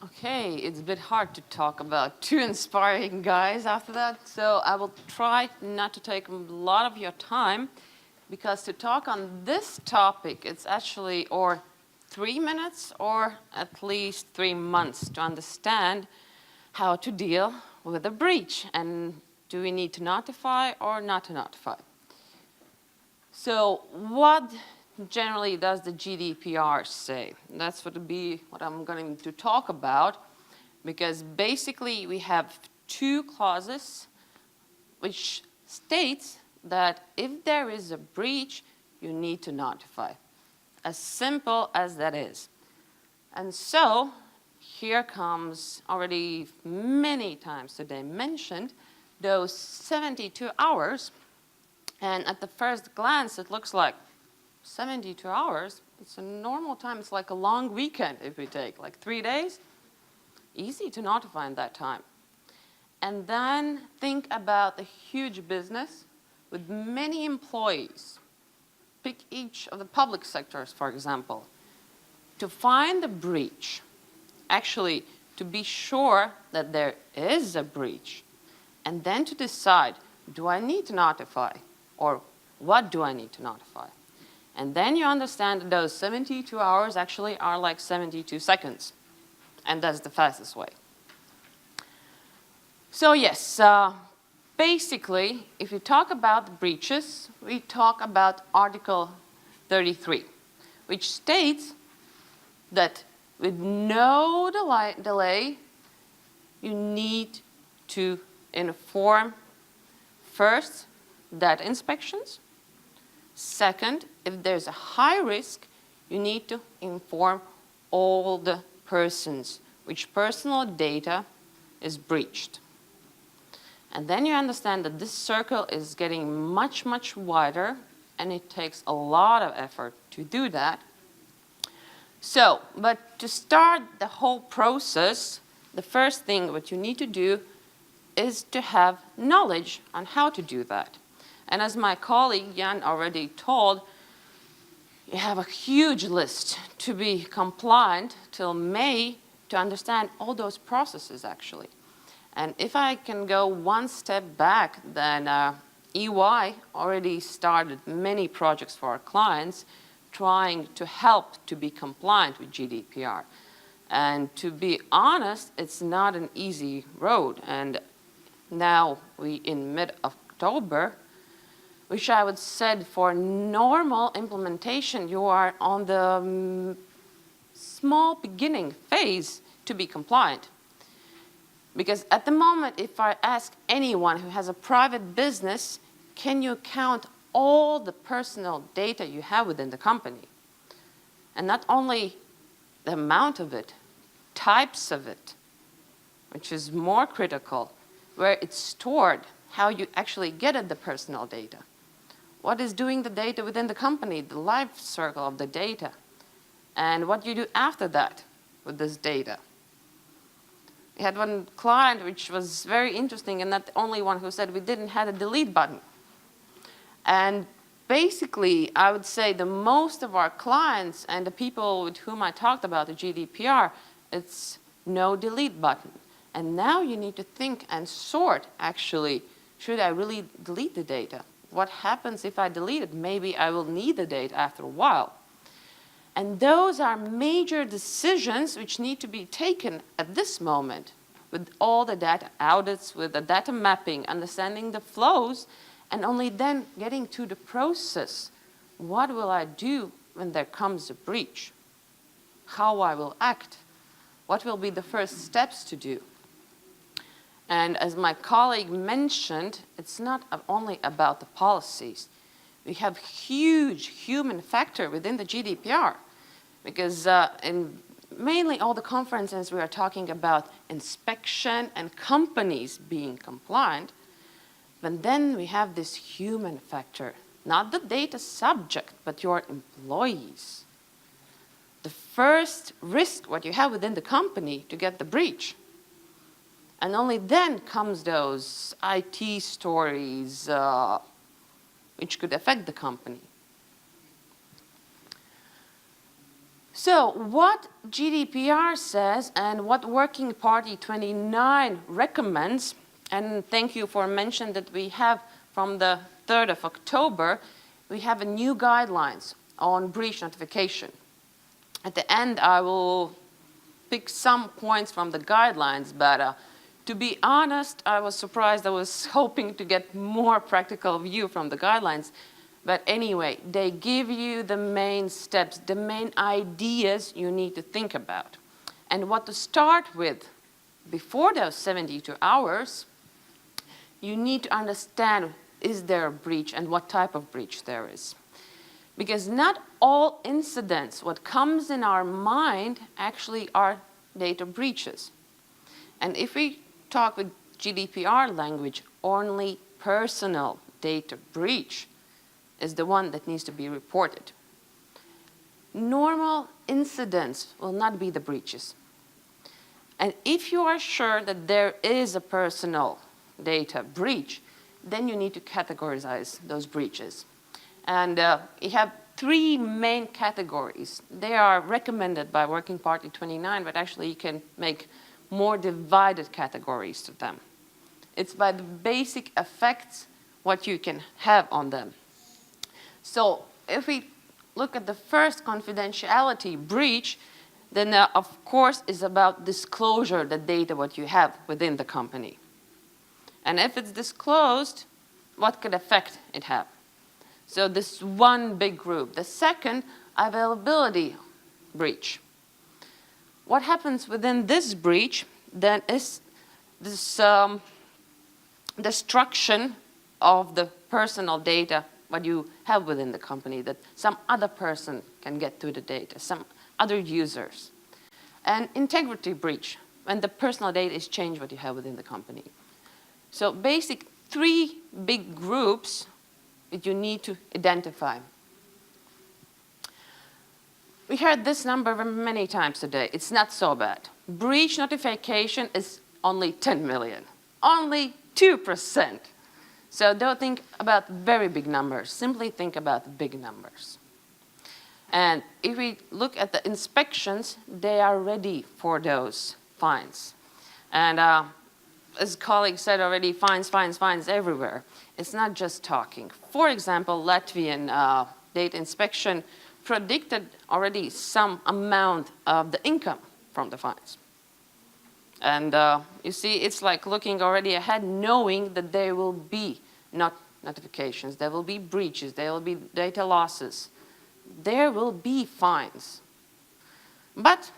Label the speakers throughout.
Speaker 1: Okay, it's a bit hard to talk about two inspiring guys after that, so I will try not to take a lot of your time, because to talk on this topic, it's actually or 3 minutes or at least 3 months to understand how to deal with a breach and do we need to notify or not to notify. So what generally does the GDPR say? That's what I'm going to talk about, because basically we have two clauses which states that if there is a breach, you need to notify. As simple as that is. And so here comes, already many times today mentioned, those 72 hours. And at the first glance, it looks like 72 hours. It's a normal time. It's like a long weekend if we take, like 3 days. Easy to notify in that time. And then think about the huge business with many employees. Pick each of the public sectors, for example. To find the breach, actually to be sure that there is a breach, and then to decide, do I need to notify? Or what do I need to notify? And then you understand that those 72 hours actually are like 72 seconds. And that's the fastest way. So yes, basically, if you talk about breaches, we talk about Article 33, which states that with no delay, you need to inform first data inspections. Second, if there's a high risk, you need to inform all the persons which personal data is breached. And then you understand that this circle is getting much, much wider, and it takes a lot of effort to do that. So, but to start the whole process, the first thing what you need to do is to have knowledge on how to do that. And as my colleague Jan already told, you have a huge list to be compliant till May to understand all those processes actually. And if I can go one step back, then EY already started many projects for our clients trying to help to be compliant with GDPR. And to be honest, it's not an easy road. And now we in mid-October, which I would say for normal implementation, you are on the small beginning phase to be compliant. Because at the moment, if I ask anyone who has a private business, can you count all the personal data you have within the company? And not only the amount of it, types of it, which is more critical, where it's stored, how you actually get at the personal data. What is doing the data within the company, the life cycle of the data, and what you do after that with this data. We had one client which was very interesting, and not the only one, who said we didn't have a delete button. And basically, I would say the most of our clients and the people with whom I talked about the GDPR, it's no delete button. And now you need to think and sort, actually, should I really delete the data? What happens if I delete it? Maybe I will need the data after a while. And those are major decisions which need to be taken at this moment with all the data audits, with the data mapping, understanding the flows, and only then getting to the process. What will I do when there comes a breach? How I will act? What will be the first steps to do? And as my colleague mentioned, it's not only about the policies. We have huge human factor within the GDPR, because in mainly all the conferences we are talking about inspection and companies being compliant, but then we have this human factor, not the data subject, but your employees. The first risk what you have within the company to get the breach. And only then comes those IT stories which could affect the company. So what GDPR says and what Working Party 29 recommends, and thank you for mentioning that we have from the 3rd of October, we have a new guidelines on breach notification. At the end, I will pick some points from the guidelines, but to be honest, I was surprised. I was hoping to get more practical view from the guidelines. But anyway, they give you the main steps, the main ideas you need to think about. And what to start with before those 72 hours, you need to understand, is there a breach and what type of breach there is. Because not all incidents, what comes in our mind, actually are data breaches. And if we talk with GDPR language, only personal data breach is the one that needs to be reported. Normal incidents will not be the breaches. And if you are sure that there is a personal data breach, then you need to categorize those breaches. And you have 3 main categories. They are recommended by Working Party 29, but actually you can make more divided categories to them. It's by the basic effects what you can have on them. So if we look at the first confidentiality breach, then of course is about disclosure, the data what you have within the company. And if it's disclosed, what could effect it have? So this one big group. The second, availability breach. What happens within this breach then is this destruction of the personal data what you have within the company, that some other person can get to the data, some other users. And integrity breach, when the personal data is changed what you have within the company. So basic 3 big groups that you need to identify. We heard this number many times today. It's not so bad. Breach notification is only 10 million, only 2%. So don't think about very big numbers. Simply think about big numbers. And if we look at the inspections, they are ready for those fines. And as colleagues said already, fines, fines, fines everywhere. It's not just talking. For example, Latvian data inspection predicted already some amount of the income from the fines. And you see, it's like looking already ahead, knowing that there will be not notifications, there will be breaches, there will be data losses, there will be fines. But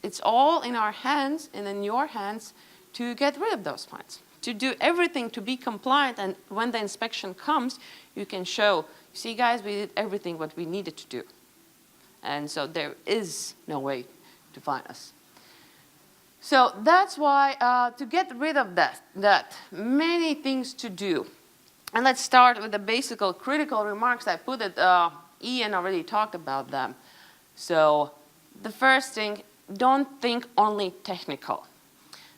Speaker 1: it's all in our hands and in your hands to get rid of those fines, to do everything to be compliant, and when the inspection comes, you can show, see guys, we did everything what we needed to do. And so there is no way to fine us. So that's why to get rid of that, many things to do. And let's start with the basic critical remarks. I put it, Ian already talked about them. So the first thing, don't think only technical.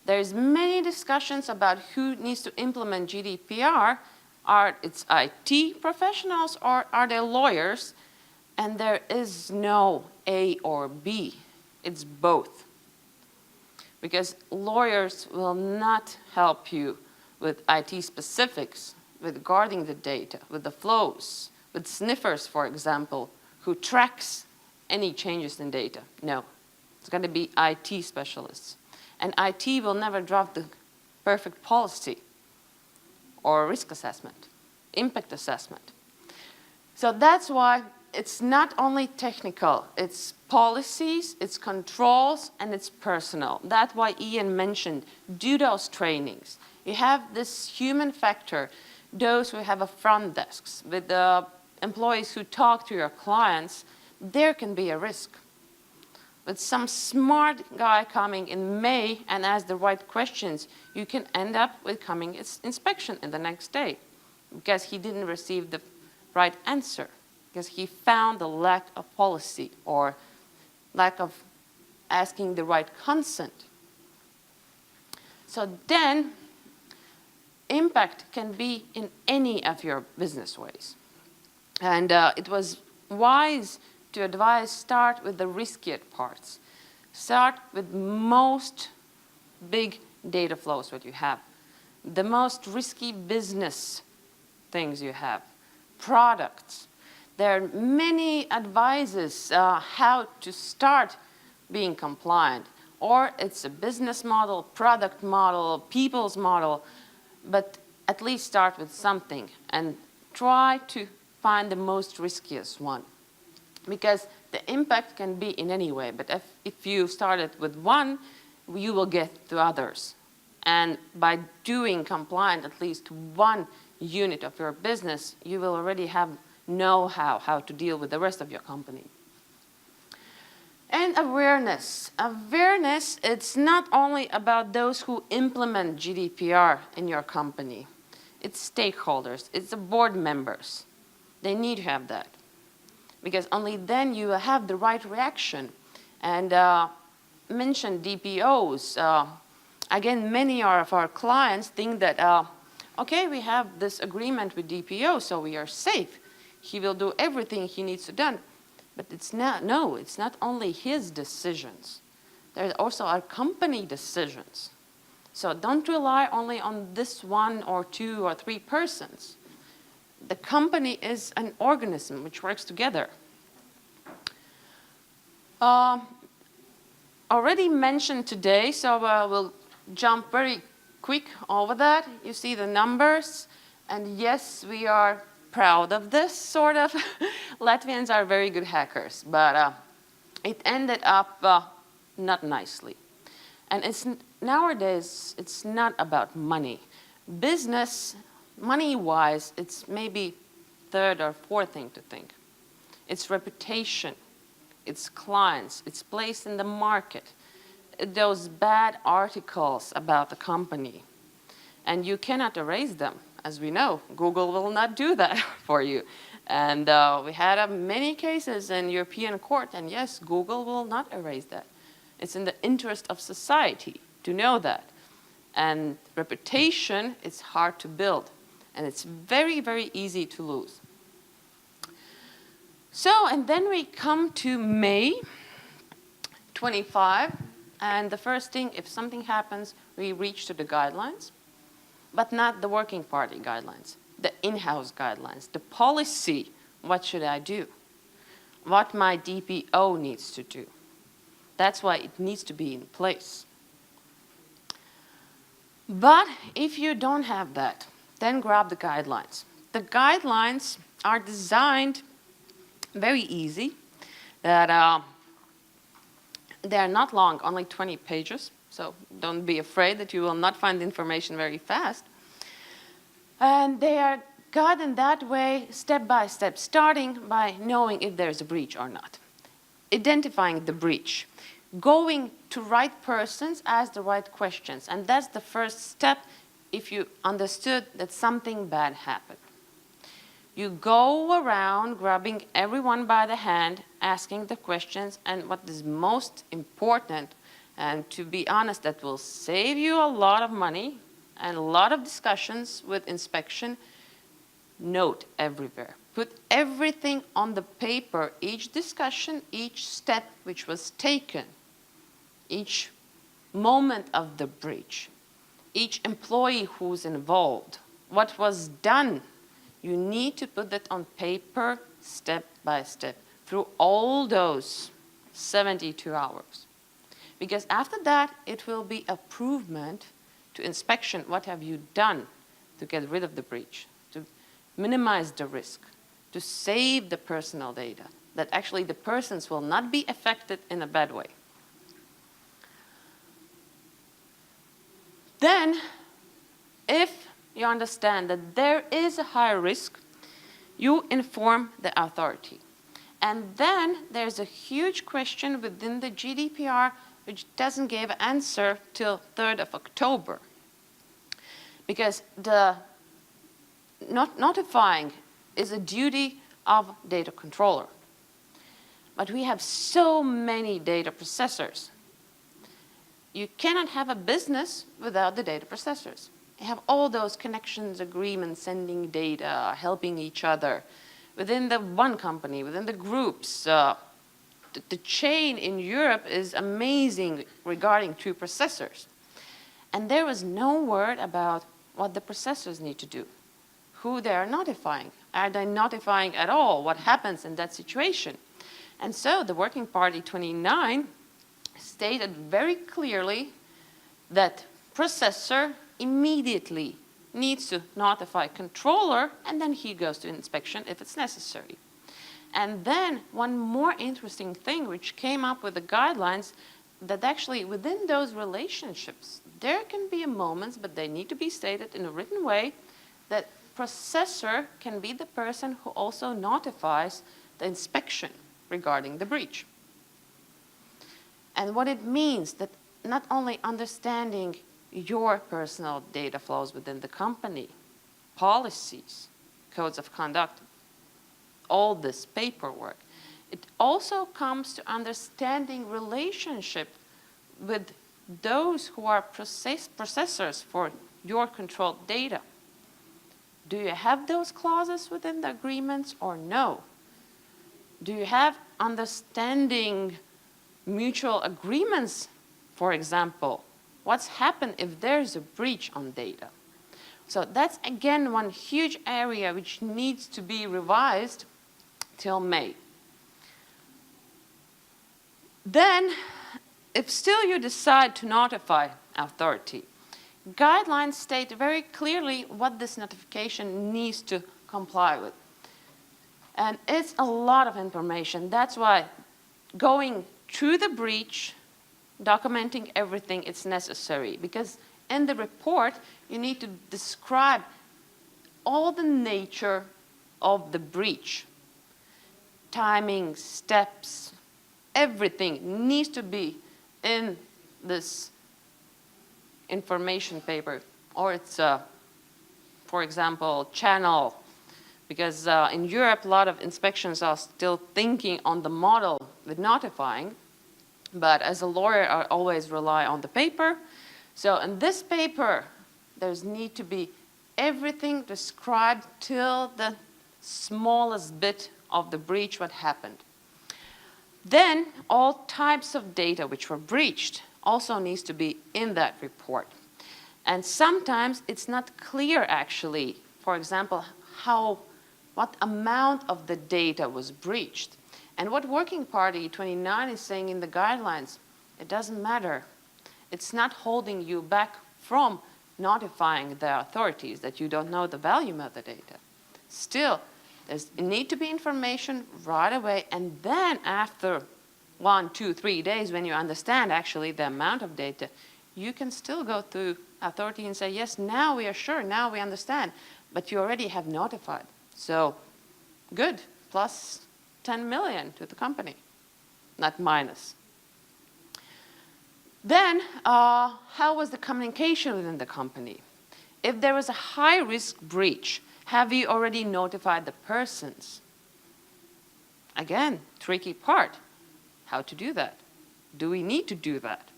Speaker 1: There's many discussions about who needs to implement GDPR. Are it's IT professionals or are they lawyers? And there is no A or B. It's both. Because lawyers will not help you with IT specifics, with guarding the data, with the flows, with sniffers, for example, who tracks any changes in data. No, it's going to be IT specialists. And IT will never draft the perfect policy or risk assessment, impact assessment. So that's why it's not only technical, it's policies, it's controls, and it's personal. That's why Ian mentioned, do those trainings. You have this human factor, those who have a front desks, with the employees who talk to your clients, there can be a risk. With some smart guy coming in May and ask the right questions, you can end up with coming inspection in the next day because he didn't receive the right answer, because he found the lack of policy or lack of asking the right consent. So then, impact can be in any of your business ways. And it was wise to advise, start with the riskier parts. Start with most big data flows what you have, the most risky business things you have, products. There are many advices how to start being compliant, or it's a business model, product model, people's model, but at least start with something and try to find the most riskiest one. Because the impact can be in any way, but if you started with one, you will get to others. And by doing compliant at least one unit of your business, you will already know how to deal with the rest of your company. And awareness. Awareness, it's not only about those who implement GDPR in your company. It's stakeholders, it's the board members. They need to have that. Because only then you will have the right reaction. And mention DPOs. Again, many of our clients think that, okay, we have this agreement with DPO, so we are safe. He will do everything he needs to do. But it's not, no, it's not only his decisions. There also are company decisions. So don't rely only on this one or two or three persons. The company is an organism which works together. Already mentioned today, so we'll jump very quick over that. You see the numbers, and yes, we are proud of this, sort of. Latvians are very good hackers, but it ended up not nicely. And nowadays, it's not about money. Business, money-wise, it's maybe third or fourth thing to think. It's reputation, it's clients, it's place in the market, those bad articles about the company. And you cannot erase them. As we know, Google will not do that for you. And we had many cases in European court, and yes, Google will not erase that. It's in the interest of society to know that. And reputation is hard to build, and it's very, very easy to lose. So, and then we come to May 25, and the first thing, if something happens, we reach to the guidelines, but not the working party guidelines, the in-house guidelines, the policy, what should I do? What my DPO needs to do. That's why it needs to be in place. But if you don't have that, then grab the guidelines. The guidelines are designed very easy, that they are not long, only 20 pages, so don't be afraid that you will not find information very fast. And they are gotten that way, step by step, starting by knowing if there's a breach or not. Identifying the breach. Going to right persons, ask the right questions. And that's the first step if you understood that something bad happened. You go around grabbing everyone by the hand, asking the questions, and what is most important, and to be honest, that will save you a lot of money and a lot of discussions with inspection, note everywhere. Put everything on the paper, each discussion, each step which was taken, each moment of the breach, each employee who's involved, what was done. You need to put that on paper step by step through all those 72 hours. Because after that, it will be a provement to inspection. What have you done to get rid of the breach, to minimize the risk, to save the personal data, that actually the persons will not be affected in a bad way. Then, if you understand that there is a high risk, you inform the authority. And then there's a huge question within the GDPR which doesn't give an answer till 3rd of October. Because the notifying is a duty of data controller. But we have so many data processors. You cannot have a business without the data processors. You have all those connections, agreements, sending data, helping each other. within the one company, within the groups. The chain in Europe is amazing regarding to processors. And there was no word about what the processors need to do, who they are notifying. Are they notifying at all? What happens in that situation? And so the Working Party 29 stated very clearly that processor immediately needs to notify controller, and then he goes to inspection if it's necessary. And then one more interesting thing which came up with the guidelines, that actually within those relationships, there can be moments, but they need to be stated in a written way, that processor can be the person who also notifies the inspection regarding the breach. And what it means, that not only understanding your personal data flows within the company, policies, codes of conduct, all this paperwork, it also comes to understanding relationship with those who are processors for your controlled data. Do you have those clauses within the agreements or no? Do you have understanding mutual agreements, for example? What's happened if there's a breach on data? So that's again one huge area which needs to be revised till May. Then, if still you decide to notify authority, guidelines state very clearly what this notification needs to comply with. And it's a lot of information. That's why going through the breach, documenting everything, it's necessary. Because in the report, you need to describe all the nature of the breach. Timing, steps, everything needs to be in this information paper. Or it's, for example, channel. Because in Europe, a lot of inspections are still thinking on the model with notifying. But as a lawyer, I always rely on the paper. So in this paper, there's need to be everything described till the smallest bit of the breach what happened. Then all types of data which were breached also needs to be in that report. And sometimes it's not clear actually, for example, what amount of the data was breached. And what Working Party 29 is saying in the guidelines, it doesn't matter. It's not holding you back from notifying the authorities that you don't know the value of the data. Still, there's need to be information right away, and then after 1, 2, 3 days, when you understand actually the amount of data, you can still go to authority and say, yes, now we are sure, now we understand, but you already have notified. So, good, plus 10 million to the company, not minus. Then, how was the communication within the company? If there was a high-risk breach, have you already notified the persons? Again, tricky part. How to do that? Do we need to do that?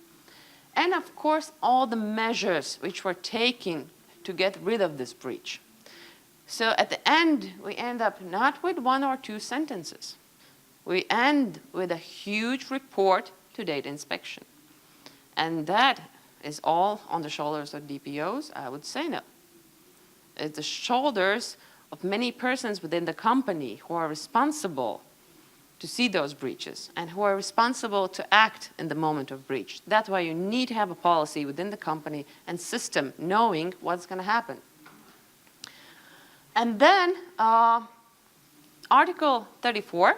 Speaker 1: And of course, all the measures which were taken to get rid of this breach. So at the end, we end up not with 1 or 2 sentences. We end with a huge report to data inspection. And that is all on the shoulders of DPOs? I would say no. It's the shoulders of many persons within the company who are responsible to see those breaches and who are responsible to act in the moment of breach. That's why you need to have a policy within the company and system knowing what's going to happen. And then Article 34,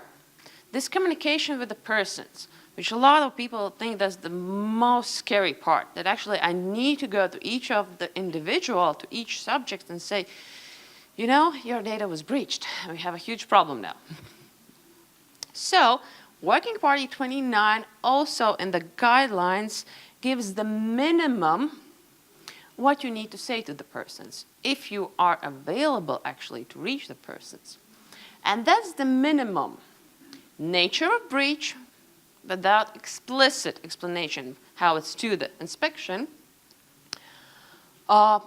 Speaker 1: this communication with the persons, which a lot of people think that's the most scary part, that actually I need to go to each of the individual, to each subject and say, you know, your data was breached. We have a huge problem now. So, Working Party 29 also in the guidelines gives the minimum what you need to say to the persons, if you are available actually to reach the persons. And that's the minimum. Nature of breach, without explicit explanation how it's to the inspection. All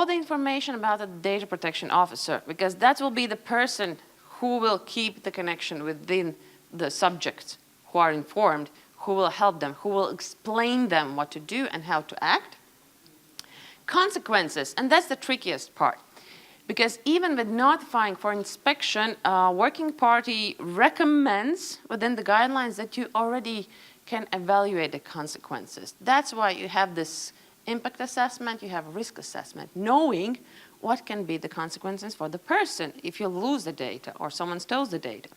Speaker 1: the information about the data protection officer, because that will be the person who will keep the connection within the subjects who are informed, who will help them, who will explain them what to do and how to act. Consequences, and that's the trickiest part. Because even with notifying for inspection, working party recommends within the guidelines that you already can evaluate the consequences. That's why you have this impact assessment, you have a risk assessment, knowing what can be the consequences for the person if you lose the data or someone steals the data.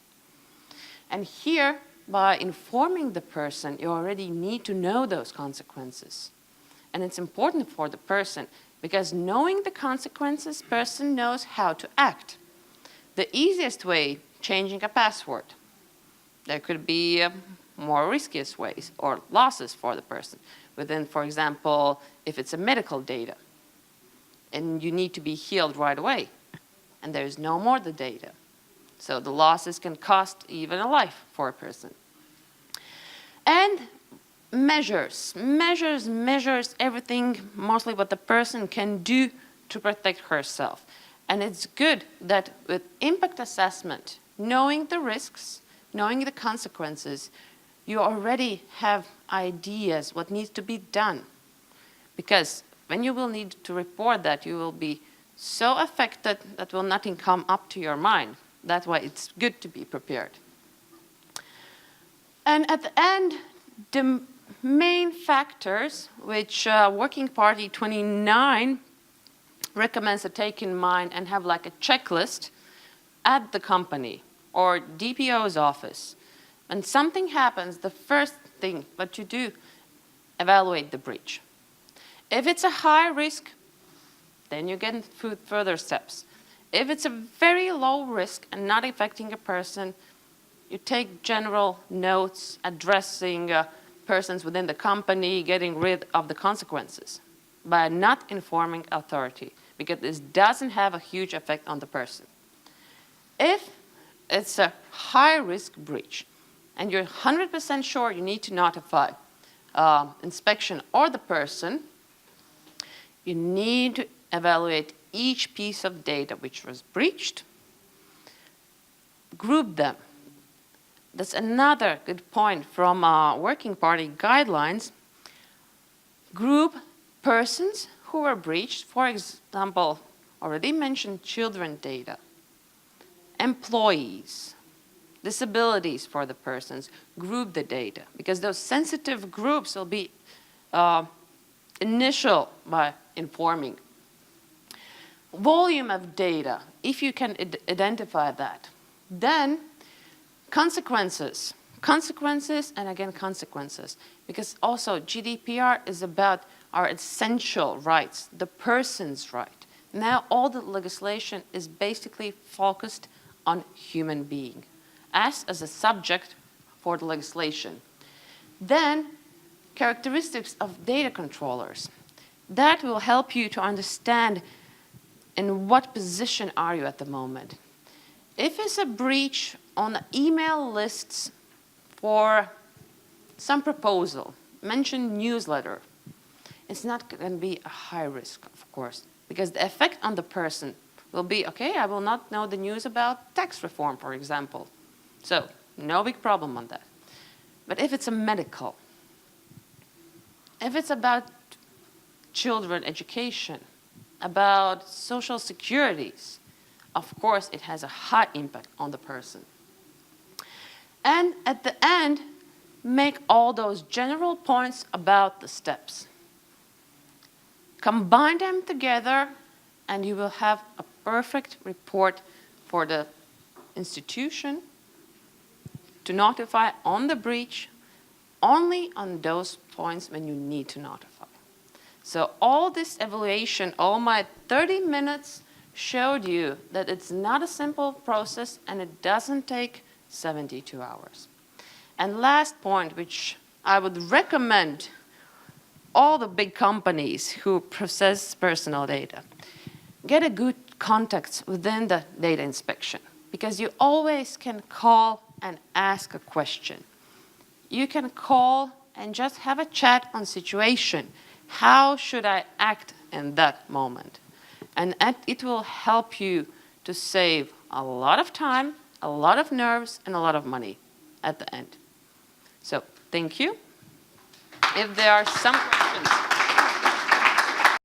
Speaker 1: And here, by informing the person, you already need to know those consequences. And it's important for the person, because knowing the consequences, person knows how to act. The easiest way, changing a password. There could be more riskiest ways or losses for the person. Within, for example, if it's a medical data and you need to be healed right away and there's no more the data. So the losses can cost even a life for a person. And measures everything, mostly what the person can do to protect herself. And it's good that with impact assessment, knowing the risks, knowing the consequences, you already have ideas what needs to be done. Because when you will need to report that, you will be so affected that will nothing come up to your mind. That's why it's good to be prepared. And at the end, the main factors which Working Party 29 recommends to take in mind and have like a checklist at the company or DPO's office. When something happens, the first thing that you do, evaluate the breach. If it's a high risk, then you get further steps. If it's a very low risk and not affecting a person, you take general notes addressing persons within the company, getting rid of the consequences by not informing authority, because this doesn't have a huge effect on the person. If it's a high-risk breach and you're 100% sure you need to notify inspection or the person, you need to evaluate each piece of data which was breached, group them. That's another good point from Working Party guidelines. Group persons who were breached, for example, already mentioned children data, employees, disabilities for the persons, group the data, because those sensitive groups will be initial by informing. Volume of data, if you can identify that, then consequences and again consequences, because also GDPR is about our essential rights, the person's right. Now all the legislation is basically focused on human being as a subject for the legislation. Then characteristics of data controllers. That will help you to understand in what position are you at the moment. If it's a breach on the email lists for some proposal, mention newsletter, it's not going to be a high risk, of course, because the effect on the person will be, okay, I will not know the news about tax reform, for example. So, no big problem on that. But if it's a medical, if it's about children education, about social securities, of course it has a high impact on the person. And at the end, make all those general points about the steps. Combine them together and you will have a perfect report for the institution to notify on the breach only on those points when you need to notify. So all this evaluation, all my 30 minutes showed you that it's not a simple process and it doesn't take 72 hours. And last point, which I would recommend all the big companies who process personal data, get a good contacts within the data inspection, because you always can call and ask a question. You can call and just have a chat on situation. How should I act in that moment? And it will help you to save a lot of time, a lot of nerves and a lot of money at the end. So thank you. If there are some questions.